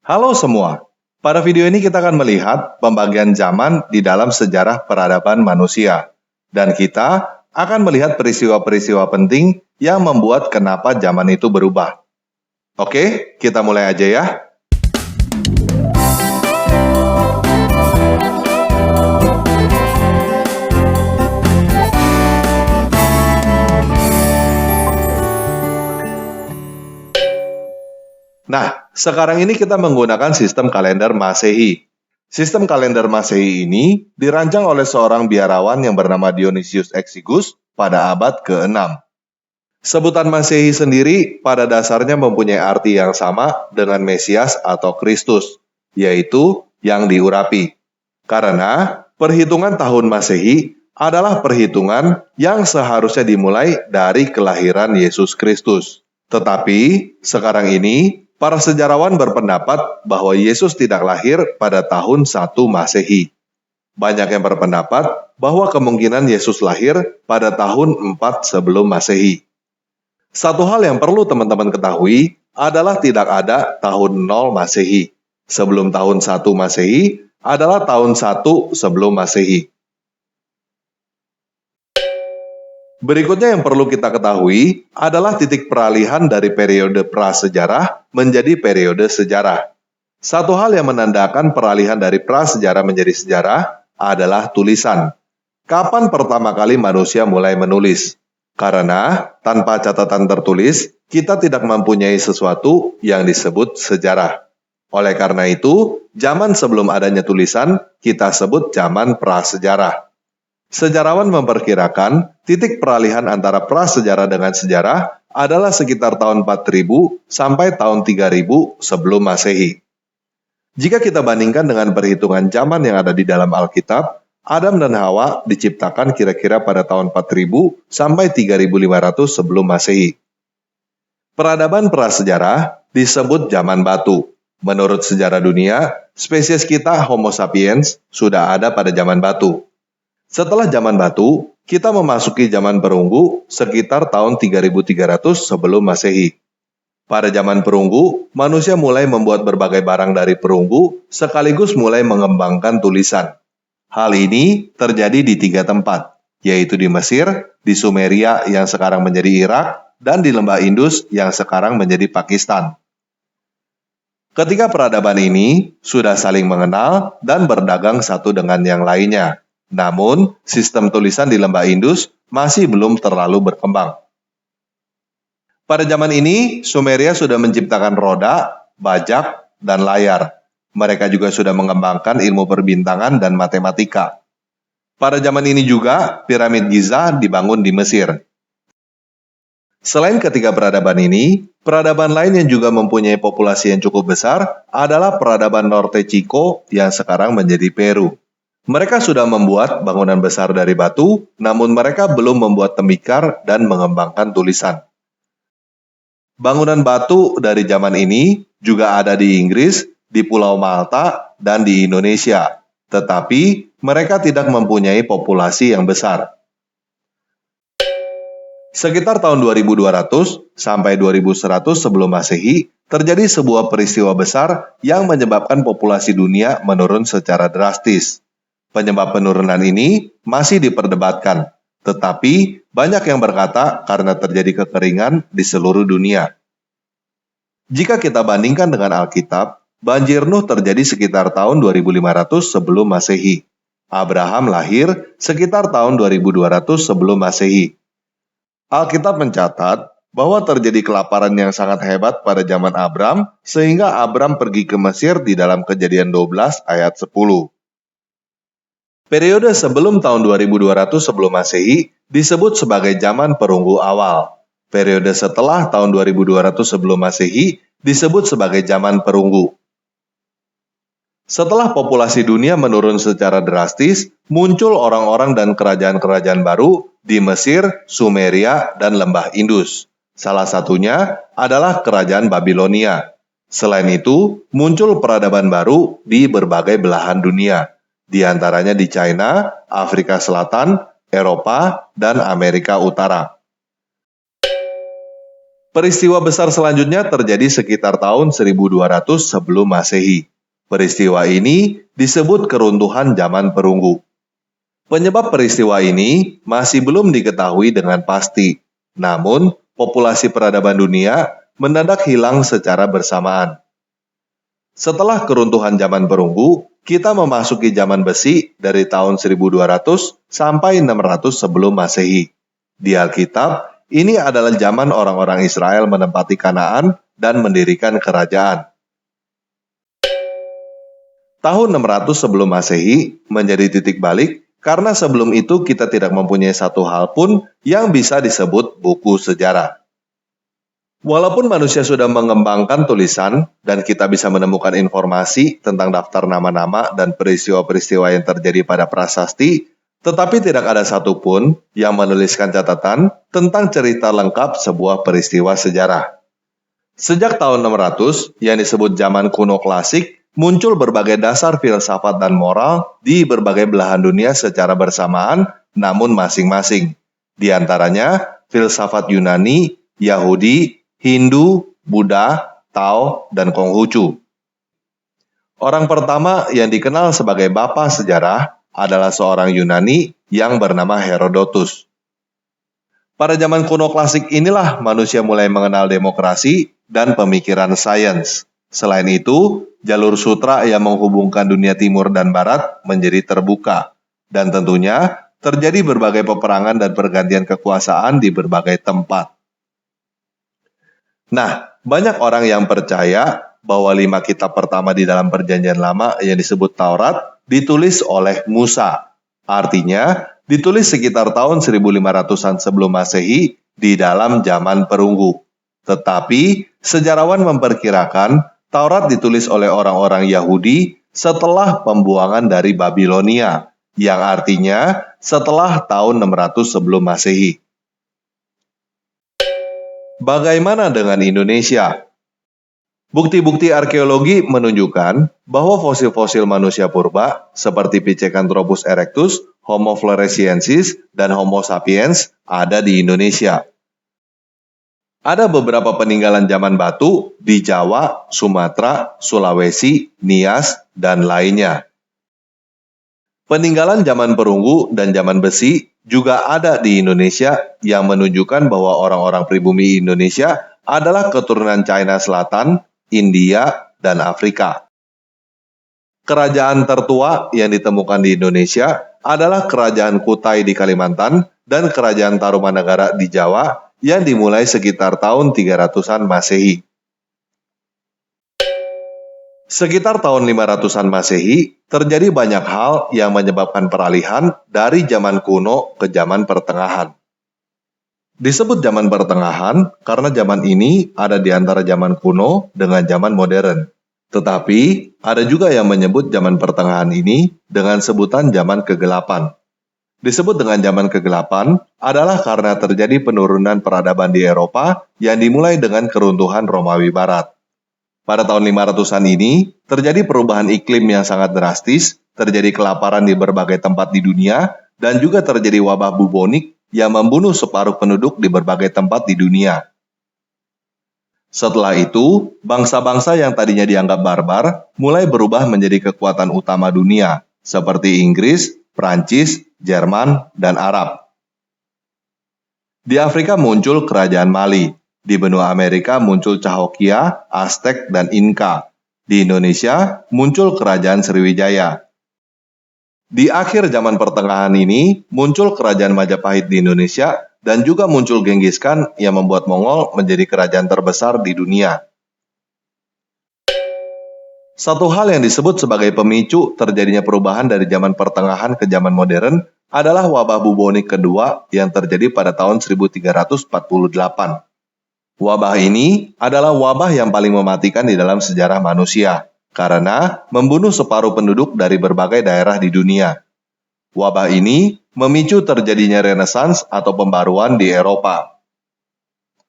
Halo semua, pada video ini kita akan melihat pembagian zaman di dalam sejarah peradaban manusia. Dan kita akan melihat peristiwa-peristiwa penting yang membuat kenapa zaman itu berubah. Oke, kita mulai aja ya. Nah, sekarang ini kita menggunakan sistem kalender Masehi. Sistem kalender Masehi ini dirancang oleh seorang biarawan yang bernama Dionysius Exiguus pada abad ke-6. Sebutan Masehi sendiri pada dasarnya mempunyai arti yang sama dengan Mesias atau Kristus, yaitu yang diurapi. Karena perhitungan tahun Masehi adalah perhitungan yang seharusnya dimulai dari kelahiran Yesus Kristus. Tetapi sekarang ini para sejarawan berpendapat bahwa Yesus tidak lahir pada tahun 1 Masehi. Banyak yang berpendapat bahwa kemungkinan Yesus lahir pada tahun 4 sebelum Masehi. Satu hal yang perlu teman-teman ketahui adalah tidak ada tahun 0 Masehi. Sebelum tahun 1 Masehi adalah tahun 1 sebelum Masehi. Berikutnya yang perlu kita ketahui adalah titik peralihan dari periode prasejarah menjadi periode sejarah. Satu hal yang menandakan peralihan dari prasejarah menjadi sejarah adalah tulisan. Kapan pertama kali manusia mulai menulis? Karena tanpa catatan tertulis, kita tidak mempunyai sesuatu yang disebut sejarah. Oleh karena itu, zaman sebelum adanya tulisan, kita sebut zaman prasejarah. Sejarawan memperkirakan titik peralihan antara prasejarah dengan sejarah adalah sekitar tahun 4000 sampai tahun 3000 sebelum Masehi. Jika kita bandingkan dengan perhitungan zaman yang ada di dalam Alkitab, Adam dan Hawa diciptakan kira-kira pada tahun 4000 sampai 3500 sebelum Masehi. Peradaban prasejarah disebut zaman batu. Menurut sejarah dunia, spesies kita Homo sapiens sudah ada pada zaman batu. Setelah zaman batu, kita memasuki zaman perunggu sekitar tahun 3300 sebelum Masehi. Pada zaman perunggu, manusia mulai membuat berbagai barang dari perunggu sekaligus mulai mengembangkan tulisan. Hal ini terjadi di 3 tempat, yaitu di Mesir, di Sumeria yang sekarang menjadi Irak, dan di lembah Indus yang sekarang menjadi Pakistan. Ketiga peradaban ini sudah saling mengenal dan berdagang satu dengan yang lainnya. Namun, sistem tulisan di lembah Indus masih belum terlalu berkembang. Pada zaman ini, Sumeria sudah menciptakan roda, bajak, dan layar. Mereka juga sudah mengembangkan ilmu perbintangan dan matematika. Pada zaman ini juga, piramid Giza dibangun di Mesir. Selain ketiga peradaban ini, peradaban lain yang juga mempunyai populasi yang cukup besar adalah peradaban Norte Chico yang sekarang menjadi Peru. Mereka sudah membuat bangunan besar dari batu, namun mereka belum membuat tembikar dan mengembangkan tulisan. Bangunan batu dari zaman ini juga ada di Inggris, di Pulau Malta, dan di Indonesia. Tetapi mereka tidak mempunyai populasi yang besar. Sekitar tahun 2200 sampai 2100 sebelum Masehi, terjadi sebuah peristiwa besar yang menyebabkan populasi dunia menurun secara drastis. Penyebab penurunan ini masih diperdebatkan, tetapi banyak yang berkata karena terjadi kekeringan di seluruh dunia. Jika kita bandingkan dengan Alkitab, banjir Nuh terjadi sekitar tahun 2500 sebelum Masehi. Abraham lahir sekitar tahun 2200 sebelum Masehi. Alkitab mencatat bahwa terjadi kelaparan yang sangat hebat pada zaman Abram, sehingga Abram pergi ke Mesir di dalam Kejadian 12 ayat 10. Periode sebelum tahun 2200 sebelum Masehi disebut sebagai zaman perunggu awal. Periode setelah tahun 2200 sebelum Masehi disebut sebagai zaman perunggu. Setelah populasi dunia menurun secara drastis, muncul orang-orang dan kerajaan-kerajaan baru di Mesir, Sumeria, dan lembah Indus. Salah satunya adalah kerajaan Babilonia. Selain itu, muncul peradaban baru di berbagai belahan dunia, di antaranya di China, Afrika Selatan, Eropa, dan Amerika Utara. Peristiwa besar selanjutnya terjadi sekitar tahun 1200 sebelum Masehi. Peristiwa ini disebut keruntuhan zaman perunggu. Penyebab peristiwa ini masih belum diketahui dengan pasti. Namun, populasi peradaban dunia mendadak hilang secara bersamaan. Setelah keruntuhan zaman perunggu, kita memasuki zaman besi dari tahun 1200 sampai 600 sebelum Masehi. Di Alkitab, ini adalah zaman orang-orang Israel menempati Kanaan dan mendirikan kerajaan. Tahun 600 sebelum Masehi menjadi titik balik karena sebelum itu kita tidak mempunyai satu hal pun yang bisa disebut buku sejarah. Walaupun manusia sudah mengembangkan tulisan dan kita bisa menemukan informasi tentang daftar nama-nama dan peristiwa-peristiwa yang terjadi pada prasasti, tetapi tidak ada satupun yang menuliskan catatan tentang cerita lengkap sebuah peristiwa sejarah. Sejak tahun 600, yang disebut zaman kuno klasik, muncul berbagai dasar filsafat dan moral di berbagai belahan dunia secara bersamaan, namun masing-masing. Di antaranya, filsafat Yunani, Yahudi, Hindu, Buddha, Tao, dan Konghucu. Orang pertama yang dikenal sebagai bapa sejarah adalah seorang Yunani yang bernama Herodotus. Pada zaman kuno klasik inilah manusia mulai mengenal demokrasi dan pemikiran sains. Selain itu, jalur sutra yang menghubungkan dunia timur dan barat menjadi terbuka. Dan tentunya terjadi berbagai peperangan dan pergantian kekuasaan di berbagai tempat. Nah, banyak orang yang percaya bahwa 5 kitab pertama di dalam Perjanjian Lama yang disebut Taurat ditulis oleh Musa. Artinya, ditulis sekitar tahun 1500-an sebelum Masehi di dalam zaman perunggu. Tetapi, sejarawan memperkirakan Taurat ditulis oleh orang-orang Yahudi setelah pembuangan dari Babilonia, yang artinya setelah tahun 600 sebelum Masehi. Bagaimana dengan Indonesia? Bukti-bukti arkeologi menunjukkan bahwa fosil-fosil manusia purba seperti Pithecanthropus erectus, Homo floresiensis, dan Homo sapiens ada di Indonesia. Ada beberapa peninggalan zaman batu di Jawa, Sumatera, Sulawesi, Nias, dan lainnya. Peninggalan zaman perunggu dan zaman besi juga ada di Indonesia yang menunjukkan bahwa orang-orang pribumi Indonesia adalah keturunan China Selatan, India, dan Afrika. Kerajaan tertua yang ditemukan di Indonesia adalah Kerajaan Kutai di Kalimantan dan Kerajaan Tarumanagara di Jawa yang dimulai sekitar tahun 300-an Masehi. Sekitar tahun 500-an Masehi, terjadi banyak hal yang menyebabkan peralihan dari zaman kuno ke zaman pertengahan. Disebut zaman pertengahan karena zaman ini ada di antara zaman kuno dengan zaman modern. Tetapi, ada juga yang menyebut zaman pertengahan ini dengan sebutan zaman kegelapan. Disebut dengan zaman kegelapan adalah karena terjadi penurunan peradaban di Eropa yang dimulai dengan keruntuhan Romawi Barat. Pada tahun 500-an ini, terjadi perubahan iklim yang sangat drastis, terjadi kelaparan di berbagai tempat di dunia, dan juga terjadi wabah bubonik yang membunuh separuh penduduk di berbagai tempat di dunia. Setelah itu, bangsa-bangsa yang tadinya dianggap barbar mulai berubah menjadi kekuatan utama dunia, seperti Inggris, Prancis, Jerman, dan Arab. Di Afrika muncul kerajaan Mali. Di benua Amerika muncul Cahokia, Aztec, dan Inca. Di Indonesia muncul kerajaan Sriwijaya. Di akhir zaman pertengahan ini muncul kerajaan Majapahit di Indonesia dan juga muncul Genghis Khan yang membuat Mongol menjadi kerajaan terbesar di dunia. Satu hal yang disebut sebagai pemicu terjadinya perubahan dari zaman pertengahan ke zaman modern adalah wabah bubonik kedua yang terjadi pada tahun 1348. Wabah ini adalah wabah yang paling mematikan di dalam sejarah manusia, karena membunuh separuh penduduk dari berbagai daerah di dunia. Wabah ini memicu terjadinya Renaissance atau pembaruan di Eropa.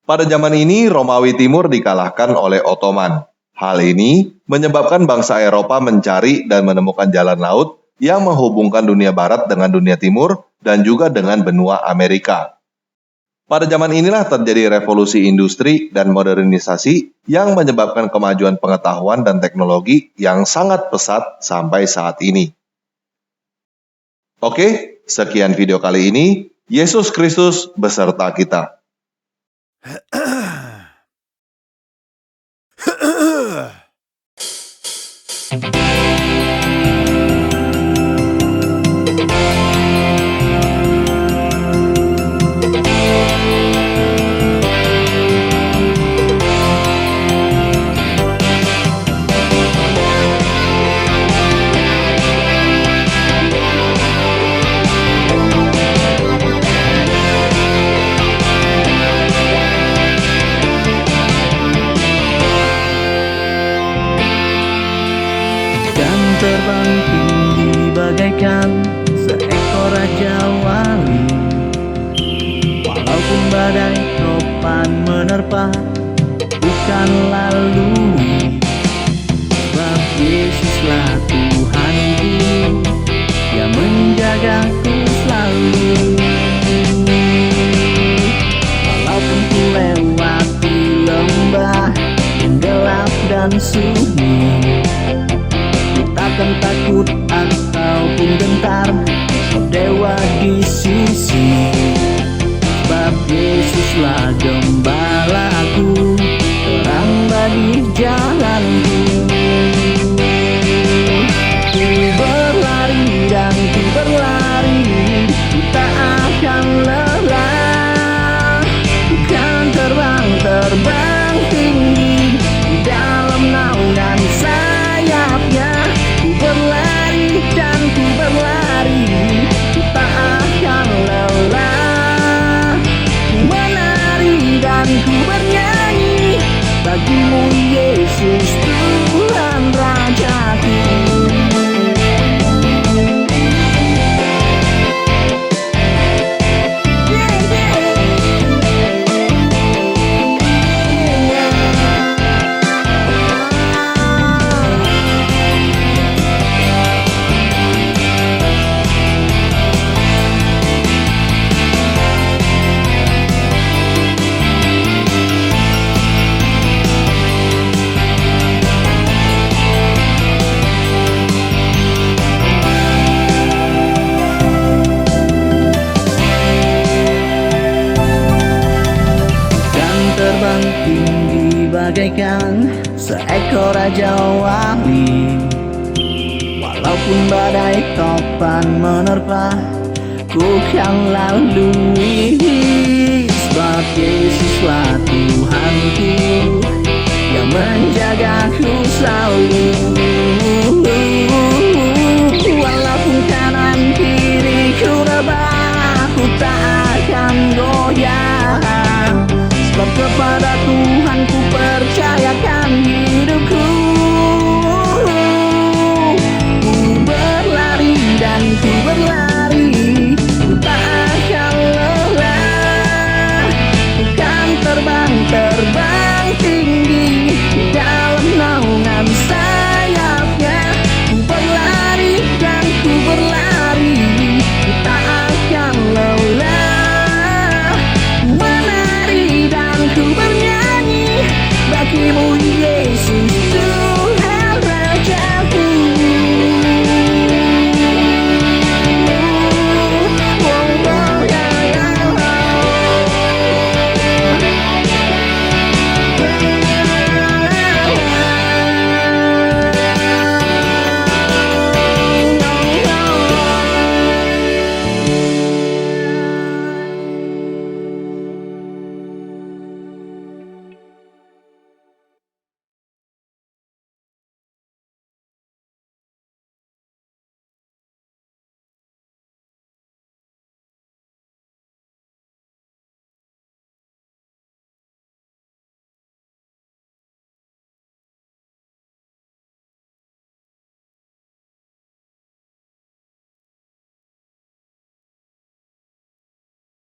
Pada zaman ini, Romawi Timur dikalahkan oleh Ottoman. Hal ini menyebabkan bangsa Eropa mencari dan menemukan jalan laut yang menghubungkan dunia barat dengan dunia timur dan juga dengan benua Amerika. Pada zaman inilah terjadi revolusi industri dan modernisasi yang menyebabkan kemajuan pengetahuan dan teknologi yang sangat pesat sampai saat ini. Oke, sekian video kali ini. Yesus Kristus beserta kita. Terbang tinggi bagaikan seekor raja wali, walaupun badai topan menerpa, bukan lalu. Sebab Yesuslah Tuhanku, Dia menjagaku selalu. Walaupun ku lewati lembah yang gelap dan sunyi, takkan takut ataupun gentar, sebab dewa di sisi. Sebab Yesuslah gembalaku, terang bagi jalanku. Ku berlari dan ku berlari, ku tak akan lelah. Ku kan terbang tinggi di dalam naungan sayapnya. Berlari dan ku berlari, ku tak akan lelah. Ku menari dan ku bernyanyi, bagimu Yesus Tuhan Rajaku. Terbang tinggi bagaikan seekor raja wali, walaupun badai topan menerpa, ku kan lalui. Sebab Yesuslah Tuhanku, Dia menjagaku selalu. Walaupun kanan kiriku rebah, ku tak akan goyah. Sebab kepada Tuhan ku percayakan.